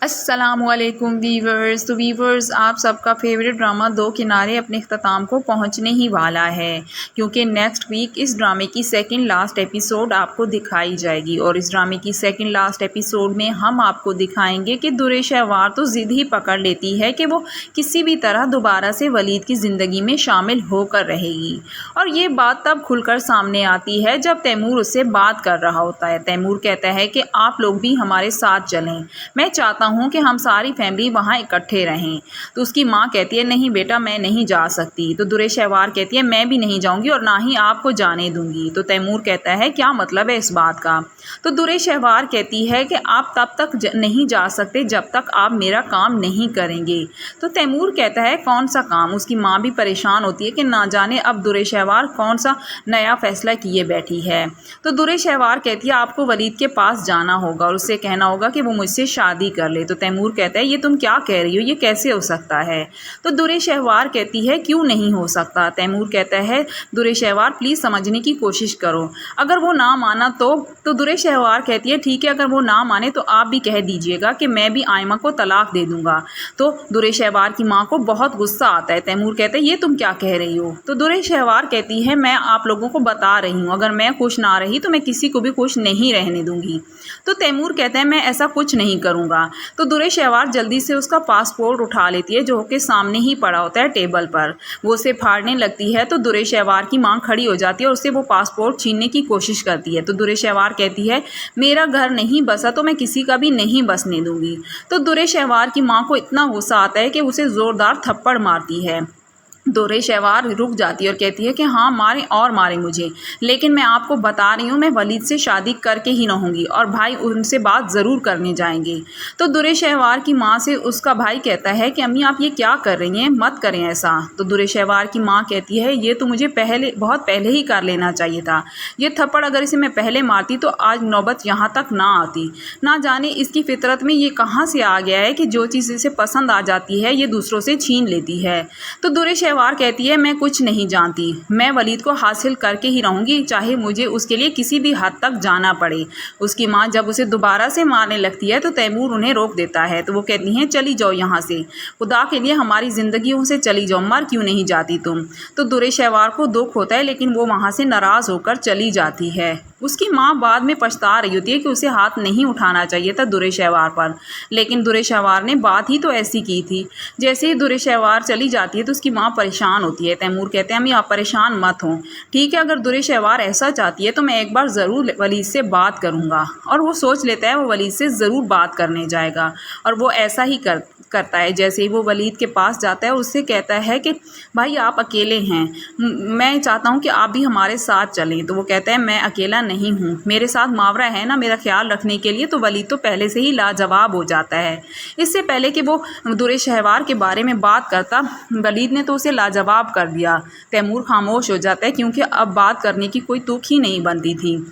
अस्सलामुअलैकुम वीवर्स। तो वीवर्स, आप सबका फेवरेट ड्रामा दो किनारे अपने अख्ताम को पहुंचने ही वाला है, क्योंकि नेक्स्ट वीक इस ड्रामे की सेकंड लास्ट एपिसोड आपको दिखाई जाएगी। और इस ड्रामे की सेकंड लास्ट एपिसोड में हम आपको दिखाएंगे कि दुरे शहवार तो ज़िद ही पकड़ लेती है कि वो किसी भी तरह दोबारा से वलीद की ज़िंदगी में शामिल होकर रहेगी। और ये बात तब खुलकर सामने आती है जब तैमूर उससे बात कर रहा होता है। तैमूर कहता है कि आप लोग भी हमारे साथ चलें, मैं चाहता हूँ कि हम सारी फैमिली वहाँ इकट्ठे रहें। तो उसकी माँ कहती है नहीं बेटा, मैं नहीं जा सकती। तो दुरे शहवार कहती है मैं भी नहीं जाऊँगी और ना ही आपको जाने दूँगी। तो तैमूर कहता है क्या मतलब है इस बात का। तो दुरे शहवार कहती है कि आप तब तक नहीं जा सकते जब तक आप मेरा काम नहीं करेंगे। तो तैमूर कहता है कौन सा काम। उसकी माँ भी परेशान होती है कि ना जाने अब दुरे शहवार कौन सा नया फैसला किए बैठी है। तो दुरे शहवार कहती है आपको वलीद के पास जाना होगा और उससे कहना होगा कि वो मुझसे शादी कर ले। तो तैमूर कहता है ये तुम क्या कह रही हो, ये कैसे हो सकता है। तो दुरे शहवार कहती है क्यों नहीं हो सकता। तैमूर कहता है दुरे शहवार प्लीज़ समझने की कोशिश करो, अगर वो ना माना तो दुरे शहवार कहती है ठीक है, अगर वो ना माने तो आप भी कह दीजिएगा कि मैं भी आयमा को तलाक दे दूंगा। तो दुरे शहवार की माँ को बहुत गुस्सा आता है। तैमूर कहते हैं ये तुम क्या कह रही हो। तो दुरे शहवार कहती है मैं आप लोगों को बता रही हूँ, अगर मैं खुश ना रही तो मैं किसी को भी खुश नहीं रहने दूंगी। तो तैमूर कहता है मैं ऐसा कुछ नहीं करूँगा। तो दुरे शहवार जल्दी से उसका पासपोर्ट उठा लेती है जो कि सामने ही पड़ा होता है टेबल पर। वो उसे फाड़ने लगती है तो दुरे शहवार की माँ खड़ी हो जाती है और उससे वो पासपोर्ट छीनने की कोशिश करती है। तो दुरे शहवार कहती है मेरा घर नहीं बसा तो मैं किसी का भी नहीं बसने दूंगी। तो दुरे शहवार की माँ को इतना गुस्सा आता है कि उसे ज़ोरदार थप्पड़ मारती है। दुरे शहवार रुक जाती है और कहती है कि हाँ मारें और मारें मुझे, लेकिन मैं आपको बता रही हूँ मैं वलीद से शादी करके ही रहूँगी और भाई उनसे बात ज़रूर करने जाएंगे। तो दुरे शहवार की माँ से उसका भाई कहता है कि अम्मी आप ये क्या कर रही हैं, मत करें ऐसा। तो दुरे शहवार की माँ कहती है ये तो मुझे बहुत पहले ही कर लेना चाहिए था। ये थप्पड़ अगर इसे मैं पहले मारती तो आज नौबत यहाँ तक ना आती। ना जाने इसकी फितरत में ये कहाँ से आ गया है कि जो चीज़ इसे पसंद आ जाती है ये दूसरों से छीन लेती है। तो दुरे शहवार कहती है मैं कुछ नहीं जानती, मैं वलीद को हासिल करके ही रहूँगी, चाहे मुझे उसके लिए किसी भी हद तक जाना पड़े। उसकी माँ जब उसे दोबारा से मारने लगती है तो तैमूर उन्हें रोक देता है। तो वो कहती हैं चली जाओ यहाँ से, खुदा के लिए हमारी ज़िंदगियों से चली जाओ, मर क्यों नहीं जाती तुम। तो दुरे शहवार को दुख होता है लेकिन वो वहाँ से नाराज़ होकर चली जाती है। उसकी माँ बाद में पछता रही होती है कि उसे हाथ नहीं उठाना चाहिए था दुरे शहवार पर, लेकिन दुरे शहवार ने बात ही तो ऐसी की थी। जैसे ही दुरे शहवार चली जाती है तो उसकी माँ परेशान होती है। तैमूर कहते हैं अम्मी आप परेशान मत हो, ठीक है, अगर दुरे शहवार ऐसा चाहती है तो मैं एक बार ज़रूर वलीद से बात करूँगा। और वो सोच लेता है वो वलीद से ज़रूर बात करने जाएगा और वो ऐसा ही करता है। जैसे ही वो वलीद के पास जाता है उससे कहता है कि भाई आप अकेले हैं, मैं चाहता हूँ कि आप भी हमारे साथ चलें। तो वो कहता है मैं अकेला नहीं हूँ, मेरे साथ मावरा है ना मेरा ख्याल रखने के लिए। तो वलीद तो पहले से ही लाजवाब हो जाता है। इससे पहले कि वो दुरे शहवार के बारे में बात करता वलीद ने तो उसे लाजवाब कर दिया। तैमूर खामोश हो जाता है क्योंकि अब बात करने की कोई तुक ही नहीं बनती थी।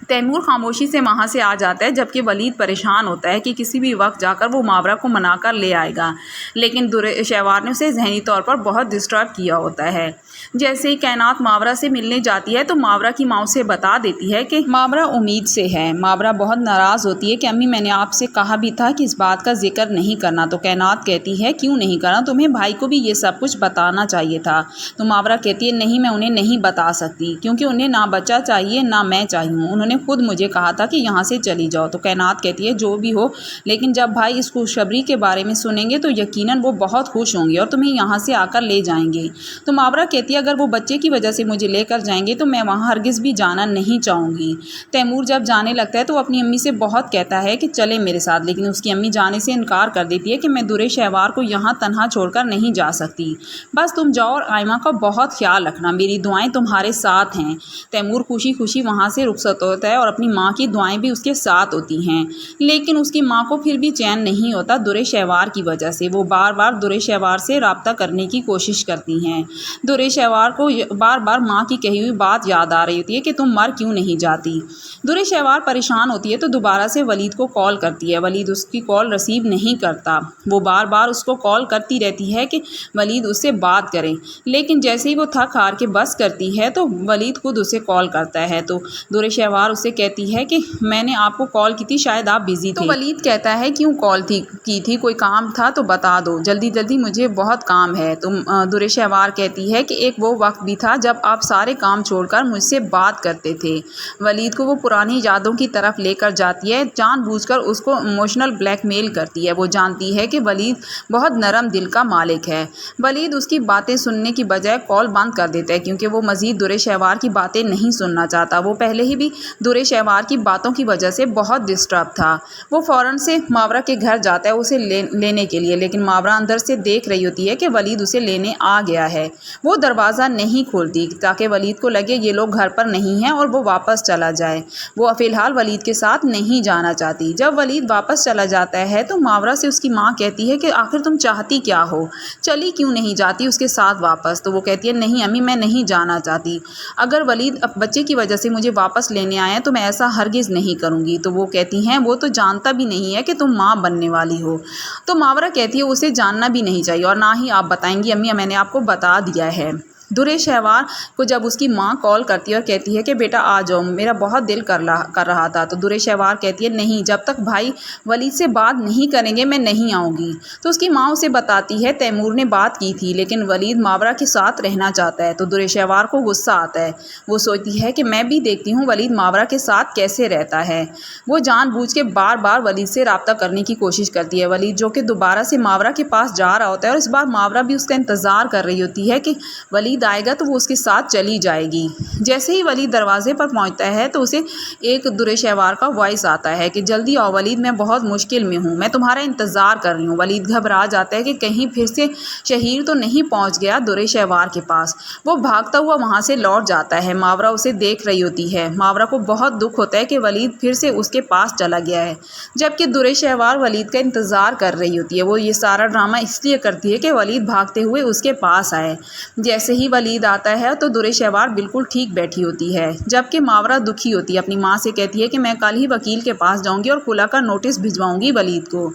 तैमूर खामोशी से वहाँ से आ जाता है जबकि वलीद परेशान होता है कि किसी भी वक्त जाकर वो मावरा को मनाकर ले आएगा, लेकिन दुरे शहवार ने उसे जहनी तौर पर बहुत डिस्टर्ब किया होता है। जैसे ही कैनात मावरा से मिलने जाती है तो मावरा की माँ उसे बता देती है कि मावरा उम्मीद से है। मावरा बहुत नाराज़ होती है कि अम्मी मैंने आपसे कहा भी था कि इस बात का जिक्र नहीं करना। तो कैनात कहती है क्यों नहीं करना, तुम्हें भाई को भी ये सब कुछ बताना चाहिए था। तो मावरा कहती है नहीं मैं उन्हें नहीं बता सकती क्योंकि उन्हें ना बच्चा चाहिए ना मैं चाहिए, उन्होंने खुद मुझे कहा था कि यहाँ से चली जाओ। तो कैनात कहती है जो भी हो, लेकिन जब भाई इस खुशखबरी के बारे में सुनेंगे तो यकीनन वो बहुत खुश होंगे और तुम्हें यहाँ से आकर ले जाएंगे। तो मावरा कहती है अगर वो बच्चे की वजह से मुझे लेकर जाएंगे तो मैं वहाँ हरगिज़ भी जाना नहीं चाहूँगी। तैमूर जब जाने लगता है तो अपनी अम्मी से बहुत कहता है कि चले मेरे साथ, लेकिन उसकी अम्मी जाने से इनकार कर देती है कि मैं दुरे शहवार को यहाँ तन्हा छोड़कर नहीं जा सकती, बस तुम जाओ और आयमा का बहुत ख्याल रखना, मेरी दुआएं तुम्हारे साथ हैं। तैमूर खुशी खुशी वहाँ से रुखसत होता है और अपनी माँ की दुआएं भी उसके साथ होती हैं, लेकिन उसकी माँ को फिर भी चैन नहीं होता दुरे शहवार की वजह से। वो बार बार दुरे शहवार से रब्ता करने की कोशिश करती हैं। दुरे शहवार को बार बार माँ की कही हुई बात याद आ रही होती है कि तुम मर क्यों नहीं जाती। दुरे शहवार परेशान होती है तो दोबारा से वलीद को कॉल करती है। वलीद उसकी कॉल रिसीव नहीं करता। वो बार बार उसको कॉल करती रहती है कि वलीद उससे बात करें, लेकिन जैसे ही वो थक हार के बस करती है तो वलीद खुद उसे कॉल करता है। तो दुरे शहवार बार उससे कहती है कि मैंने आपको कॉल की थी, शायद आप बिज़ी थे। तो वलीद कहता है क्यों कॉल की थी, कोई काम था तो बता दो, जल्दी जल्दी मुझे बहुत काम है। तो दुरेशहवार कहती है कि एक वो वक्त भी था जब आप सारे काम छोड़कर मुझसे बात करते थे। वलीद को वो पुरानी यादों की तरफ लेकर जाती है, जानबूझकर उसको इमोशनल ब्लैकमेल करती है। वो जानती है कि वलीद बहुत नरम दिल का मालिक है। वलीद उसकी बातें सुनने की बजाय कॉल बंद कर देता है क्योंकि वो मज़ीद दुरेशहवार की बातें नहीं सुनना चाहता। वो पहले ही भी दुरेशहवार की बातों की वजह से बहुत डिस्टर्ब था। वो फ़ौरन से मावरा के घर जाता है उसे लेने के लिए, लेकिन मावरा अंदर से देख रही होती है कि वलीद उसे लेने आ गया है। वो दरवाज़ा नहीं खोलती ताकि वलीद को लगे ये लोग घर पर नहीं हैं और वो वापस चला जाए। वो फ़िलहाल वलीद के साथ नहीं जाना चाहती। जब वलीद वापस चला जाता है तो मावरा से उसकी माँ कहती है कि आखिर तुम चाहती क्या हो, चली क्यों नहीं जाती उसके साथ वापस। तो वो कहती है नहीं अम्मी, मैं नहीं जाना चाहती। अगर वलीद अब बच्चे की वजह से मुझे वापस लेने आया तो मैं ऐसा हरगिज़ नहीं करूँगी। तो वो कहती हैं वो तो जानता भी नहीं है कि तुम माँ बनने वाली हो। तो मावरा कहती है उसे जानना भी नहीं चाहिए और ना ही आप बताएंगी अम्मी, मैंने आपको बता दिया है। दुरेशहवार को जब उसकी माँ कॉल करती है और कहती है कि बेटा आ जाओ, मेरा बहुत दिल कर रहा था। तो दुरेशहवार कहती है नहीं, जब तक भाई वलीद से बात नहीं करेंगे मैं नहीं आऊँगी। तो उसकी माँ उसे बताती है तैमूर ने बात की थी लेकिन वलीद मावरा के साथ रहना चाहता है। तो दुरेशहवार को गुस्सा आता है। वो सोचती है कि मैं भी देखती हूँ वलीद मावरा के साथ कैसे रहता है। वो जानबूझ के बार बार वलीद से रब्ता करने की कोशिश करती है। वलीद जो कि दोबारा से मावरा के पास जा रहा होता है और इस बार मावरा भी उसका इंतज़ार कर रही होती है कि वलीद आएगा तो वो उसके साथ चली जाएगी। जैसे ही वलीद दरवाजे पर पहुंचता है तो उसे एक दुरेशहवार का वॉइस आता है कि जल्दी आओ वलीद, मैं बहुत मुश्किल में हूँ, मैं तुम्हारा इंतज़ार कर रही हूँ। वलीद घबरा जाता है कि कहीं फिर से शहीर तो नहीं पहुँच गया दुरेशहवार के पास। वो भागता हुआ वहाँ से लौट जाता है। मावरा उसे देख रही होती है। मावरा को बहुत दुख होता है कि वलीद फिर से उसके पास चला गया है, जबकि दुरेशहवार वलीद का इंतज़ार कर रही होती है। वो ये सारा ड्रामा इसलिए करती है कि वलीद भागते हुए उसके पास आए। जैसे ही वलीद आता है तो दुरेशहवार बिल्कुल ठीक बैठी होती है, जबकि मावरा दुखी होती है। अपनी माँ से कहती है कि मैं कल ही वकील के पास जाऊंगी और खुला कर नोटिस भिजवाऊंगी वलीद को।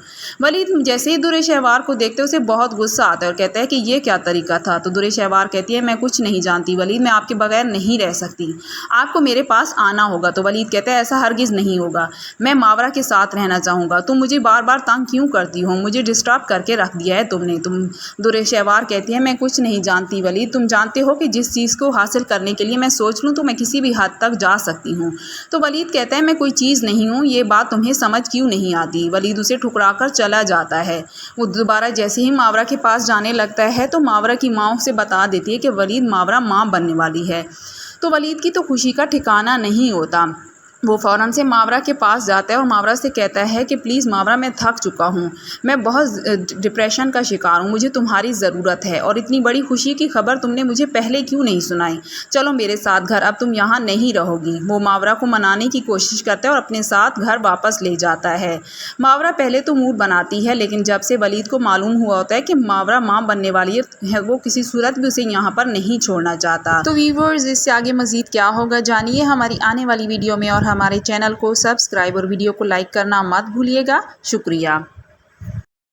वलीद जैसे ही दुरेशहवार को देखते उसे बहुत गुस्सा आता है और कहता है कि ये क्या तरीका था। तो दुरेशहवार कहती है मैं कुछ नहीं जानती वलीद, मैं आपके बगैर नहीं रह सकती, आपको मेरे पास आना होगा। तो वलीद कहता है ऐसा हरगिज़ नहीं होगा, मैं मावरा के साथ रहना चाहूँगा। तुम मुझे बार बार तंग क्यों करती हो, मुझे डिस्टर्ब करके रख दिया है तुमने। दुरेशहवार कहती है मैं कुछ नहीं जानती वलीद, तुम जानते हो कि जिस चीज़ को हासिल करने के लिए मैं सोच लूँ तो मैं किसी भी हद तक जा सकती हूँ। तो वलीद कहता है मैं कोई चीज़ नहीं हूँ, ये बात तुम्हें समझ क्यों नहीं आती। वलीद उसे ठुकरा कर चला जाता है। वो दोबारा जैसे ही मावरा के पास जाने लगता है तो मावरा की माँ उसे बता देती है कि वलीद मावरा माँ बनने वाली है। तो वलीद की तो खुशी का ठिकाना नहीं होता। वो फ़ौरन से मावरा के पास जाता है और मावरा से कहता है कि प्लीज़ मावरा, मैं थक चुका हूँ, मैं बहुत डिप्रेशन का शिकार हूँ, मुझे तुम्हारी ज़रूरत है और इतनी बड़ी खुशी की खबर तुमने मुझे पहले क्यों नहीं सुनाई। चलो मेरे साथ घर, अब तुम यहाँ नहीं रहोगी। वो मावरा को मनाने की कोशिश करता है और अपने साथ घर वापस ले जाता है। मावरा पहले तो मूड बनाती है, लेकिन जब से वलीद को मालूम हुआ होता है कि मावरा माँ बनने वाली है वो किसी सूरत भी उसे यहाँ पर नहीं छोड़ना चाहता। तो व्यूअर्स, इससे आगे मज़ीद क्या होगा जानिए हमारी आने वाली वीडियो में और हमारे चैनल को सब्सक्राइब और वीडियो को लाइक करना मत भूलिएगा। शुक्रिया।